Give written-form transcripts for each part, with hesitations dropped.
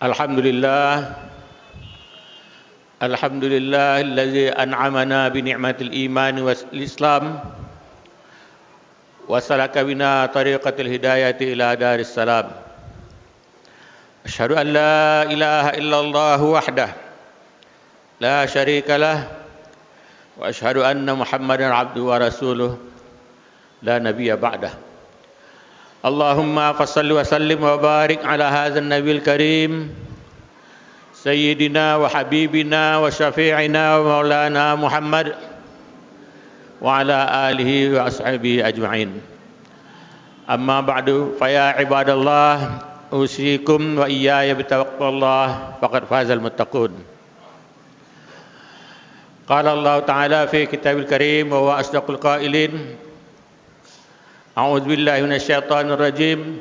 Alhamdulillah, Alhamdulillah allazi an'amana bi ni'matil iman wal Islam wa salaka bina tariqatil hidayati ila daris salam. Asyhadu an la ilaha illallah wahdah la syarika lah wa asyhadu anna Muhammadan abduhu wa rasuluh la nabiyya ba'dah. Allahumma fassalli wa sallim wa barik ala hadzal nabiyil karim sayyidina wa habibina wa syafi'ina wa maulana Muhammad wa ala alihi wa ashabihi ajma'in. Amma ba'du, fa ya ibadallah, usikum wa iyaya bitaqwallah faqad fazal muttaqun. Qala Allah Ta'ala fi kitabil karim wa huwa asdaqul qailin. A'udzu billahi minasyaitonir rajim.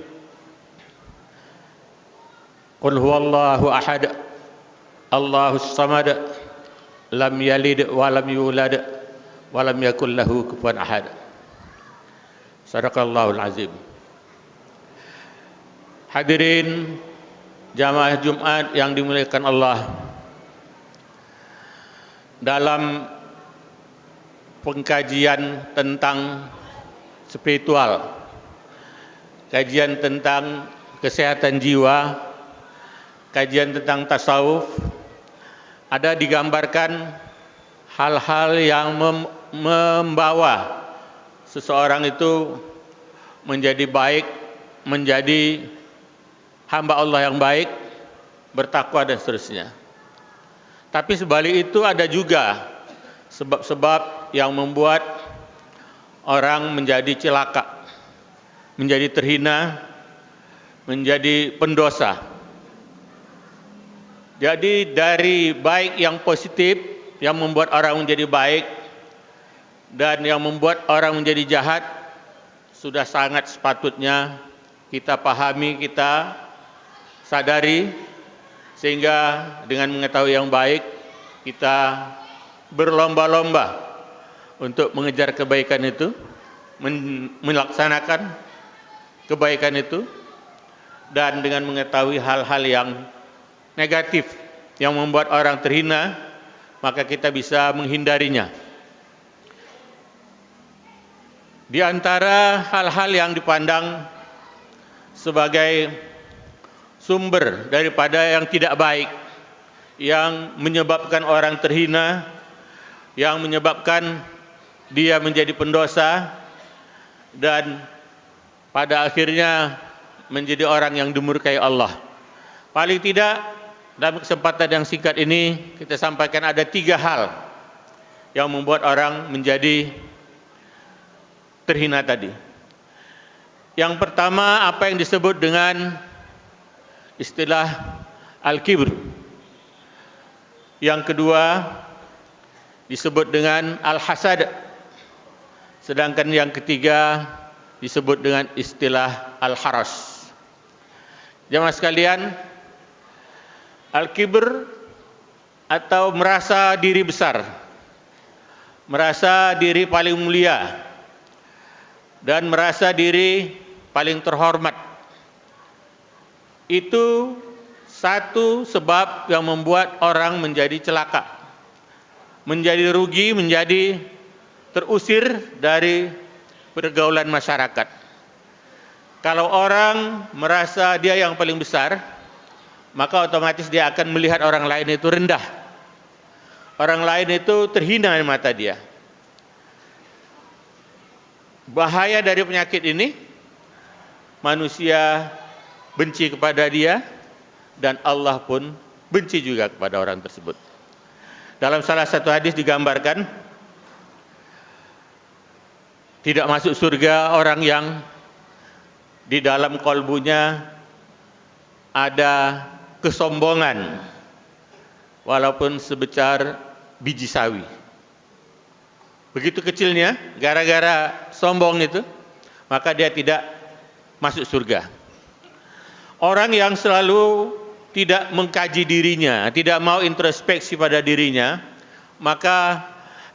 Qul huwallahu ahad, Allahus samad, lam yalid wa lam yulad wa lam yakul lahu kufuwan ahad. Shadaqallahul azim. Hadirin jamaah Jumat yang dimuliakan Allah, dalam pengkajian tentang spiritual, kajian tentang kesehatan jiwa, kajian tentang tasawuf, ada digambarkan hal-hal yang membawa seseorang itu menjadi baik, menjadi hamba Allah yang baik, bertakwa dan seterusnya. Tapi sebalik itu ada juga sebab-sebab yang membuat orang menjadi celaka, menjadi terhina, menjadi pendosa. Jadi dari baik yang positif yang membuat orang menjadi baik dan yang membuat orang menjadi jahat, sudah sangat sepatutnya kita pahami, kita sadari, sehingga dengan mengetahui yang baik kita berlomba-lomba untuk mengejar kebaikan itu, melaksanakan kebaikan itu, dan dengan mengetahui hal-hal yang negatif yang membuat orang terhina, maka kita bisa menghindarinya. Di antara hal-hal yang dipandang sebagai sumber daripada yang tidak baik, yang menyebabkan orang terhina, yang menyebabkan dia menjadi pendosa, dan pada akhirnya menjadi orang yang dimurkai Allah. Paling tidak dalam kesempatan yang singkat ini kita sampaikan ada 3 hal yang membuat orang menjadi terhina tadi. Yang pertama, apa yang disebut dengan istilah al-kibr. Yang kedua disebut dengan al-hasad. Sedangkan yang ketiga disebut dengan istilah al-haras. Jemaah sekalian, al-kibr atau merasa diri besar, merasa diri paling mulia, dan merasa diri paling terhormat, itu satu sebab yang membuat orang menjadi celaka, menjadi rugi, menjadi terusir dari pergaulan masyarakat. Kalau orang merasa dia yang paling besar, maka otomatis dia akan melihat orang lain itu rendah. Orang lain itu terhina di mata dia. Bahaya dari penyakit ini, manusia benci kepada dia, dan Allah pun benci juga kepada orang tersebut. Dalam salah satu hadis digambarkan, tidak masuk surga orang yang di dalam kolbunya ada kesombongan, walaupun sebesar biji sawi. Begitu kecilnya, gara-gara sombong itu, maka dia tidak masuk surga. Orang yang selalu tidak mengkaji dirinya, tidak mau introspeksi pada dirinya, maka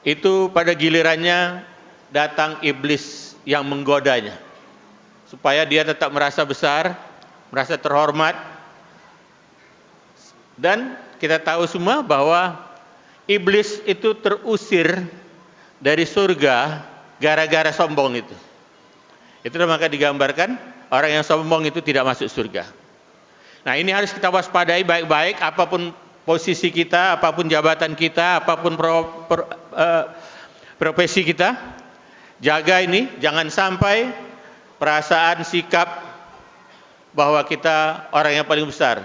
itu pada gilirannya datang iblis yang menggodanya, supaya dia tetap merasa besar, merasa terhormat, Dan kita tahu semua bahwa iblis itu terusir dari surga gara-gara sombong itu. Itulah maka digambarkan orang yang sombong itu tidak masuk surga. Nah, ini harus kita waspadai baik-baik, apapun posisi kita, apapun jabatan kita, apapun profesi kita. Jaga ini, jangan sampai perasaan, sikap bahwa kita orang yang paling besar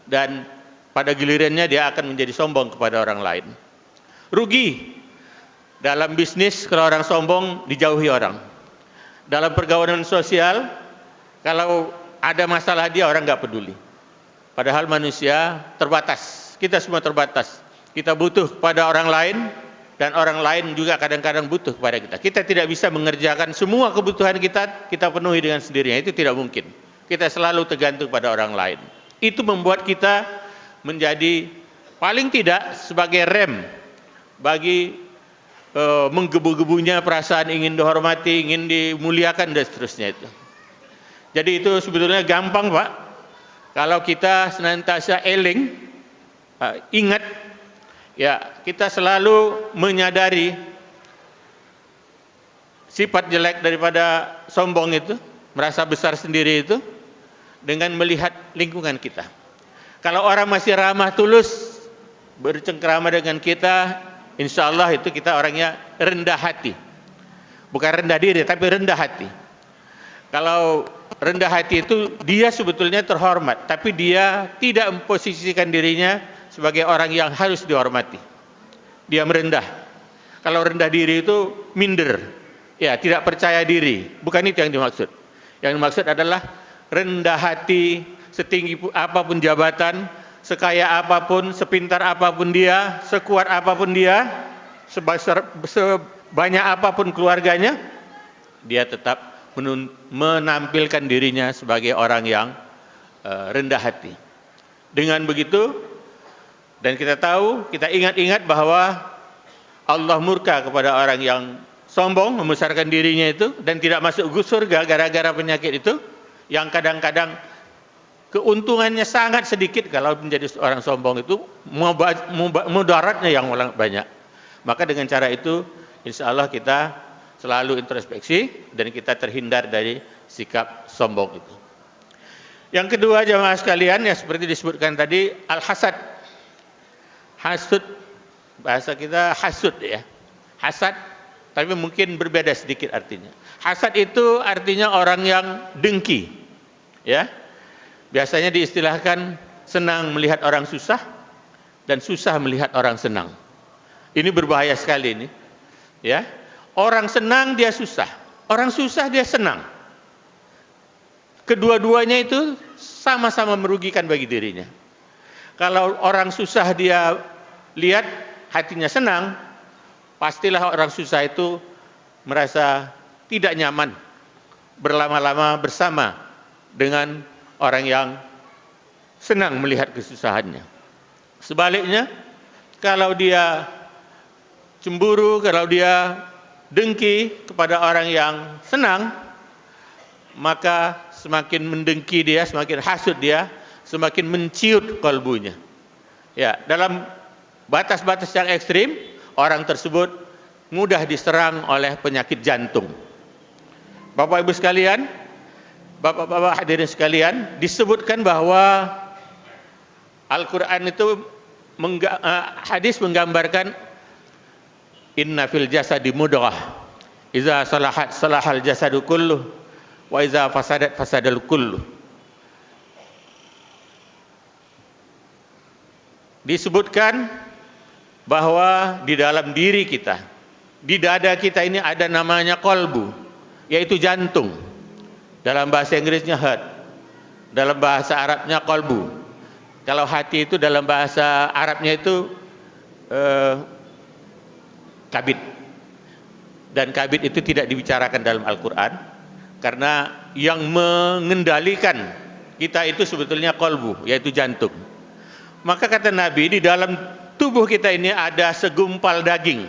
dan pada gilirannya dia akan menjadi sombong kepada orang lain. Rugi dalam bisnis kalau orang sombong, dijauhi orang. Dalam pergaulan sosial, kalau ada masalah dia, orang nggak peduli. Padahal manusia terbatas, kita semua terbatas. Kita butuh pada orang lain, dan orang lain juga kadang-kadang butuh kepada kita. Kita tidak bisa mengerjakan semua kebutuhan kita penuhi dengan sendirinya, itu tidak mungkin. Kita selalu tergantung pada orang lain. Itu membuat kita menjadi paling tidak sebagai rem bagi menggebu-gebunya perasaan ingin dihormati, ingin dimuliakan dan seterusnya itu. Jadi itu sebetulnya gampang, Pak. Kalau kita senantiasa eling, ingat, ya kita selalu menyadari sifat jelek daripada sombong itu, merasa besar sendiri itu, dengan melihat lingkungan kita. Kalau orang masih ramah tulus, bercengkrama dengan kita, insya Allah itu kita orangnya rendah hati. Bukan rendah diri, tapi rendah hati. Kalau rendah hati itu dia sebetulnya terhormat, tapi dia tidak memposisikan dirinya sebagai orang yang harus dihormati. Dia merendah. Kalau rendah diri itu minder, ya tidak percaya diri. Bukan itu yang dimaksud. Yang dimaksud adalah rendah hati, setinggi apapun jabatan, sekaya apapun, sepintar apapun dia, sekuat apapun dia, sebanyak apapun keluarganya, dia tetap menampilkan dirinya sebagai orang yang rendah hati. Dengan begitu, dan kita tahu, kita ingat-ingat bahwa Allah murka kepada orang yang sombong, membesarkan dirinya itu, dan tidak masuk surga gara-gara penyakit itu, yang kadang-kadang keuntungannya sangat sedikit kalau menjadi orang sombong itu, mudaratnya yang banyak. Maka dengan cara itu, insya Allah kita selalu introspeksi dan kita terhindar dari sikap sombong itu. Yang kedua, jamaah sekalian, ya seperti disebutkan tadi, al-hasad. Hasud, bahasa kita hasud ya. Hasad, tapi mungkin berbeda sedikit artinya. Hasad itu artinya orang yang dengki, ya. Biasanya diistilahkan senang melihat orang susah dan susah melihat orang senang. Ini berbahaya sekali ini, ya. Orang senang dia susah, orang susah dia senang. Kedua-duanya itu sama-sama merugikan bagi dirinya. Kalau orang susah dia lihat hatinya senang, pastilah orang susah itu merasa tidak nyaman berlama-lama bersama dengan orang yang senang melihat kesusahannya. Sebaliknya, kalau dia cemburu, kalau dia dengki kepada orang yang senang, maka semakin mendengki dia, semakin hasud dia, semakin menciut kalbunya. Ya, dalam batas-batas yang ekstrim, orang tersebut mudah diserang oleh penyakit jantung. Bapak Ibu sekalian, Bapak-bapak hadirin sekalian, disebutkan bahwa Al-Quran itu hadis menggambarkan inna fil jasadi mudghah iza salahat salahal jasadu kulluh wa iza fasadat fasadal kulluh. Disebutkan bahwa di dalam diri kita, di dada kita ini ada namanya qalbu, yaitu jantung. Dalam bahasa Inggrisnya heart, dalam bahasa Arabnya qalbu. Kalau hati itu dalam bahasa Arabnya itu kabid. Dan kabid itu tidak dibicarakan dalam Al-Quran, karena yang mengendalikan kita itu sebetulnya qalbu, yaitu jantung. Maka kata Nabi, di dalam tubuh kita ini ada segumpal daging.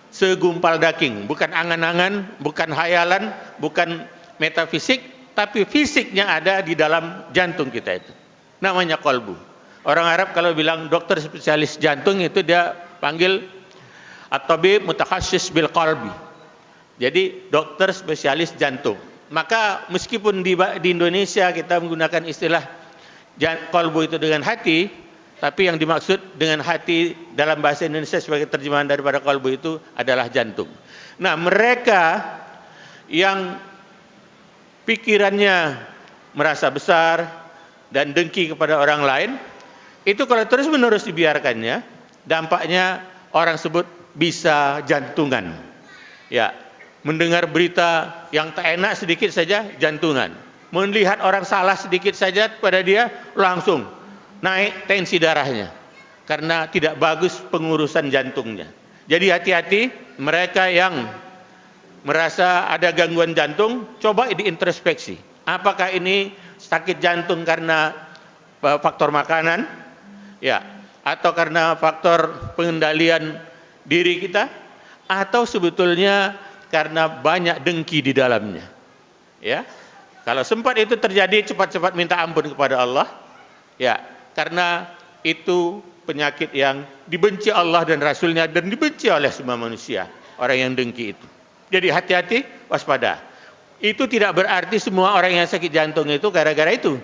Segumpal daging, bukan angan-angan, bukan hayalan, bukan metafisik, tapi fisiknya ada di dalam jantung kita itu. Namanya qalbu. Orang Arab kalau bilang dokter spesialis jantung itu dia panggil at-tabib mutakhassis bil qalbi. Jadi dokter spesialis jantung. Maka meskipun di Indonesia kita menggunakan istilah qalbu itu dengan hati, tapi yang dimaksud dengan hati dalam bahasa Indonesia sebagai terjemahan daripada qalbu itu adalah jantung. Nah, mereka yang pikirannya merasa besar dan dengki kepada orang lain, itu kalau terus-menerus dibiarkannya, dampaknya orang sebut bisa jantungan. Ya, mendengar berita yang tak enak sedikit saja jantungan. Melihat orang salah sedikit saja pada dia langsung naik tensi darahnya. Karena tidak bagus pengurusan jantungnya. Jadi hati-hati mereka yang merasa ada gangguan jantung, coba diintrospeksi. Apakah ini sakit jantung karena faktor makanan? Ya, atau karena faktor pengendalian diri kita, atau sebetulnya karena banyak dengki di dalamnya. Ya, kalau sempat itu terjadi, cepat-cepat minta ampun kepada Allah. Ya, karena itu penyakit yang dibenci Allah dan Rasulnya dan dibenci oleh semua manusia, orang yang dengki itu. Jadi hati-hati, waspada. Itu tidak berarti semua orang yang sakit jantung itu gara-gara itu.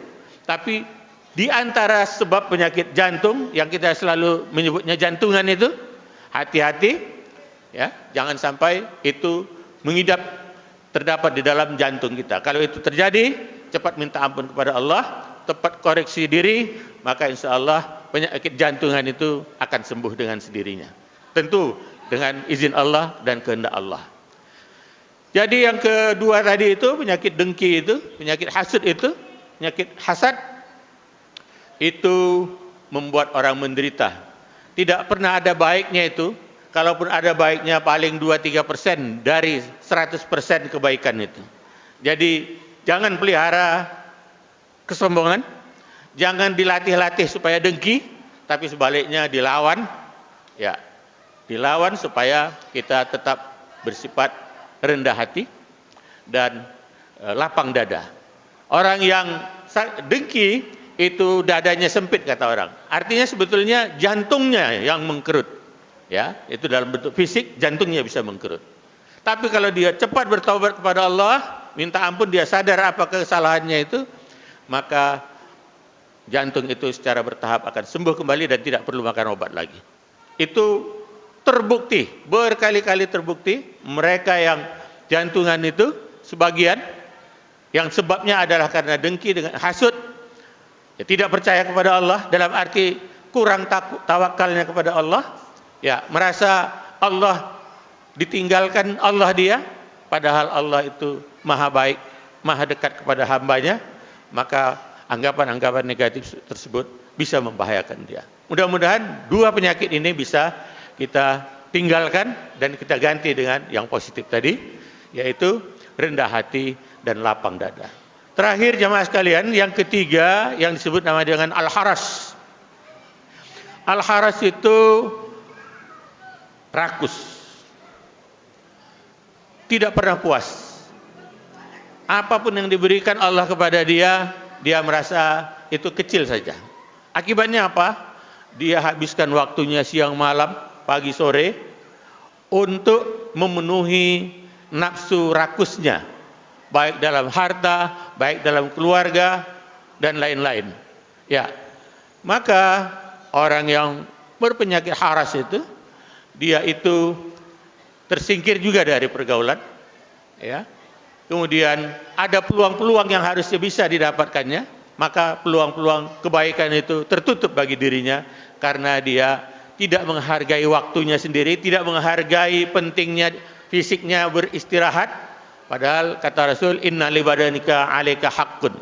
Tapi di antara sebab penyakit jantung yang kita selalu menyebutnya jantungan itu, hati-hati ya, jangan sampai itu terdapat di dalam jantung kita. Kalau itu terjadi, cepat minta ampun kepada Allah, tepat koreksi diri, maka insya Allah penyakit jantungan itu akan sembuh dengan sendirinya. Tentu dengan izin Allah dan kehendak Allah. Jadi yang kedua tadi itu, penyakit dengki itu, penyakit hasad itu, penyakit hasad itu membuat orang menderita. Tidak pernah ada baiknya itu. Kalaupun ada baiknya paling 2-3% dari 100% kebaikan itu. Jadi jangan pelihara kesombongan. Jangan dilatih-latih supaya dengki. Tapi sebaliknya dilawan. Ya, dilawan supaya kita tetap bersifat rendah hati dan lapang dada. Orang yang dengki itu dadanya sempit kata orang. Artinya sebetulnya jantungnya yang mengkerut. Ya, itu dalam bentuk fisik jantungnya bisa mengkerut. Tapi kalau dia cepat bertaubat kepada Allah, minta ampun, dia sadar apa kesalahannya itu, maka jantung itu secara bertahap akan sembuh kembali dan tidak perlu makan obat lagi. Itu terbukti, berkali-kali terbukti, mereka yang jantungan itu sebagian yang sebabnya adalah karena dengki dengan hasud, ya, tidak percaya kepada Allah dalam arti kurang tawakalnya kepada Allah, ya, merasa Allah ditinggalkan Allah dia, padahal Allah itu maha baik, maha dekat kepada hambanya, maka anggapan-anggapan negatif tersebut bisa membahayakan dia. Mudah-mudahan dua penyakit ini bisa kita tinggalkan dan kita ganti dengan yang positif tadi, yaitu rendah hati dan lapang dada. Terakhir jamaah sekalian, yang ketiga yang disebut nama dengan al-haras. Al-haras itu rakus, tidak pernah puas. Apapun yang diberikan Allah kepada dia, dia merasa itu kecil saja. Akibatnya apa? Dia habiskan waktunya siang malam, pagi sore untuk memenuhi nafsu rakusnya, baik dalam harta, baik dalam keluarga dan lain-lain. Ya, maka orang yang berpenyakit haras itu, dia itu tersingkir juga dari pergaulan, ya. Kemudian ada peluang-peluang yang harusnya bisa didapatkannya, maka peluang-peluang kebaikan itu tertutup bagi dirinya karena dia tidak menghargai waktunya sendiri, tidak menghargai pentingnya fisiknya beristirahat. Padahal kata Rasul, inna li badanika 'alaika haqqun.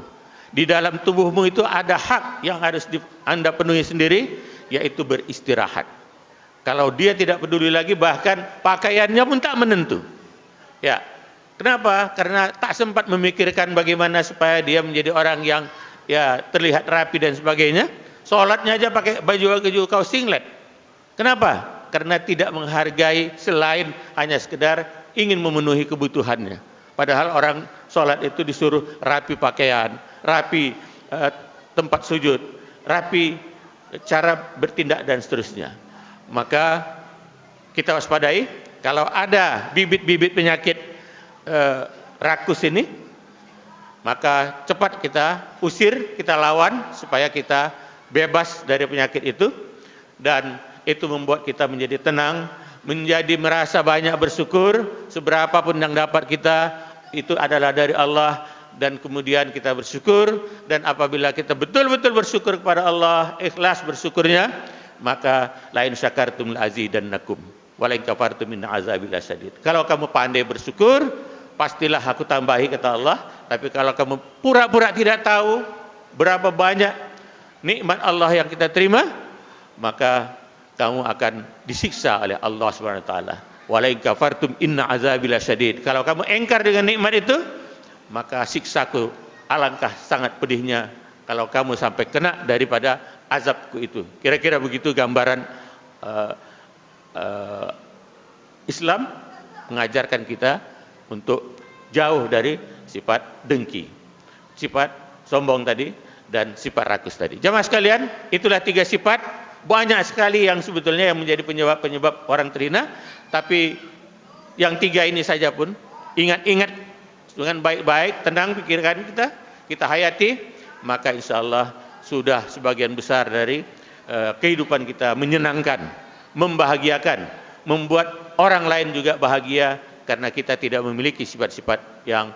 Di dalam tubuhmu itu ada hak yang harus Anda penuhi sendiri, yaitu beristirahat. Kalau dia tidak peduli lagi, bahkan pakaiannya pun tak menentu. Ya. Kenapa? Karena tak sempat memikirkan bagaimana supaya dia menjadi orang yang ya terlihat rapi dan sebagainya. Sholatnya aja pakai baju kaos singlet. Kenapa? Karena tidak menghargai selain hanya sekedar ingin memenuhi kebutuhannya. Padahal orang sholat itu disuruh rapi pakaian, rapi tempat sujud, rapi cara bertindak dan seterusnya. Maka kita waspadai kalau ada bibit-bibit penyakit rakus ini, maka cepat kita usir, kita lawan supaya kita bebas dari penyakit itu, dan itu membuat kita menjadi tenang, menjadi merasa banyak bersyukur. Seberapapun yang dapat kita itu adalah dari Allah, dan kemudian kita bersyukur. Dan apabila kita betul-betul bersyukur kepada Allah, ikhlas bersyukurnya, maka lain syakartum la'azidannakum walain kafartum min azabil asyadid. Kalau kamu pandai bersyukur, pastilah aku tambahi, kata Allah. Tapi kalau kamu pura-pura tidak tahu berapa banyak nikmat Allah yang kita terima, maka kamu akan disiksa oleh Allah Subhanahu wa taala. Walain kafartum inna azabil asyadid. Kalau kamu engkar dengan nikmat itu, maka siksaku alangkah sangat pedihnya kalau kamu sampai kena daripada azabku itu. Kira-kira begitu gambaran Islam mengajarkan kita untuk jauh dari sifat dengki, sifat sombong tadi, dan sifat rakus tadi. Jamaah sekalian, itulah 3 sifat. Banyak sekali yang sebetulnya yang menjadi penyebab orang terhina, tapi yang 3 ini saja pun ingat-ingat dengan baik-baik, tenang pikirkan kita hayati, maka insya Allah sudah sebagian besar dari kehidupan kita menyenangkan, membahagiakan, membuat orang lain juga bahagia karena kita tidak memiliki sifat-sifat yang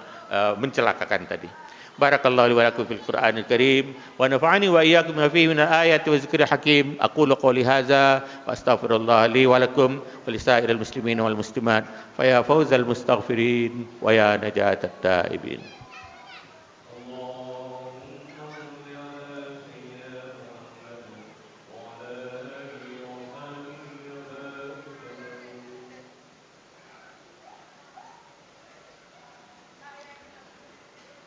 mencelakakan tadi. Barakallahu li wa lakum fil Qur'anil Karim wa nafa'ani wa iyyakum bima fihi minal ayati wa dzikril hakim. Aqulu qouli hadza wa astaghfirullah li wa lakum wa lisairil muslimin wal muslimat fa ya fawzal mustaghfirin wa ya najatat taibin.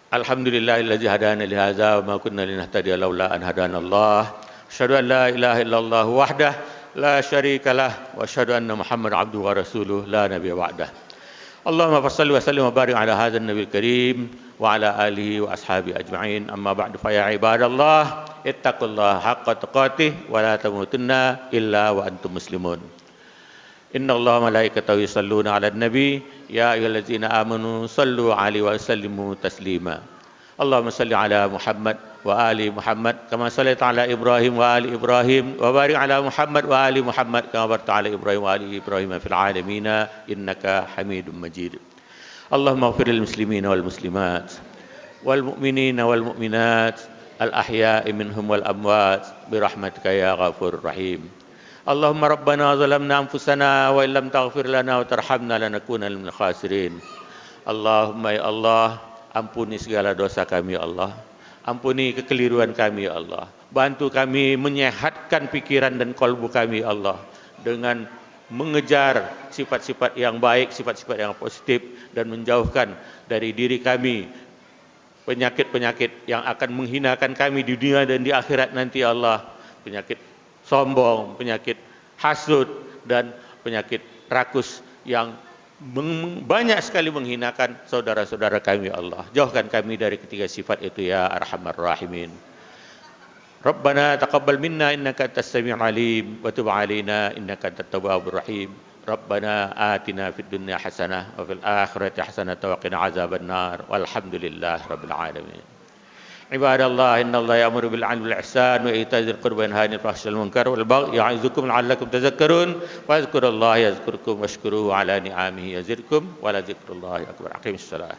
Alhamdulillahilladzi hadana li hadza wa ma kunna linahtadiya laula an hadanallah. Asyhadu an la ilaha illallah wahdah la syarikalah wa asyhadu anna Muhammadan abduhu wa rasuluh la nabiyya ba'dah. Allahumma shalli wa sallim wa barik ala hadzal nabiyil karim wa ala alihi wa ashabihi ajma'in. Amma ba'du, fa ya ibadallah ittaqullaha haqqa tuqatih wa la tamutunna illa wa antum muslimun. Innallaha wa malaikatahu yusalluna 'alan nabi ya ayyuhallazina amanu sallu 'alaihi wa sallimu taslima. Allahumma salli 'ala Muhammad wa ali Muhammad kama shallaita 'ala Ibrahim wa ali Ibrahim wa barik 'ala Muhammad wa ali Muhammad kama barakta 'ala Ibrahim wa ali Ibrahim fil 'alamin innaka Hamidum Majid. Allahumma ighfir lil muslimina wal muslimat wal mu'minina wal mu'minat al ahya'i minhum wal amwat bi rahmatika ya ghafurur rahim. Allahumma rabbana zalamna anfusana wa illam taghfir lana wa tarhamna lanakunanna minal khasirin. Allahumma ya Allah, ampuni segala dosa kami ya Allah. Ampuni kekeliruan kami ya Allah. Bantu kami menyehatkan pikiran dan kalbu kami ya Allah, dengan mengejar sifat-sifat yang baik, sifat-sifat yang positif, dan menjauhkan dari diri kami penyakit-penyakit yang akan menghinakan kami di dunia dan di akhirat nanti ya Allah. Penyakit sombong, penyakit hasud, dan penyakit rakus yang banyak sekali menghinakan saudara-saudara kami ya Allah. Jauhkan kami dari ketiga sifat itu ya arhamar rahimin. Rabbana taqabbal minna innaka antas samiul alim wa tub alaina innaka antat tawwabur rahim. Rabbana atina fid dunya hasanah wa fil akhirati hasanah wa qina azabannar. Walhamdulillahi rabbil alamin. Ibadallah, innallaha ya'muru bil 'adli wal ihsan wa ita'i dzil qurba wa yanha 'anil fahsya'i wal munkar wal baghi ya'izukum la'allakum tadhakkarun wa dhkurullaha yadhkurkum washkuruhu 'ala ni'amihi yazidkum wa la dzikrullahi akbar. Aqimissalah.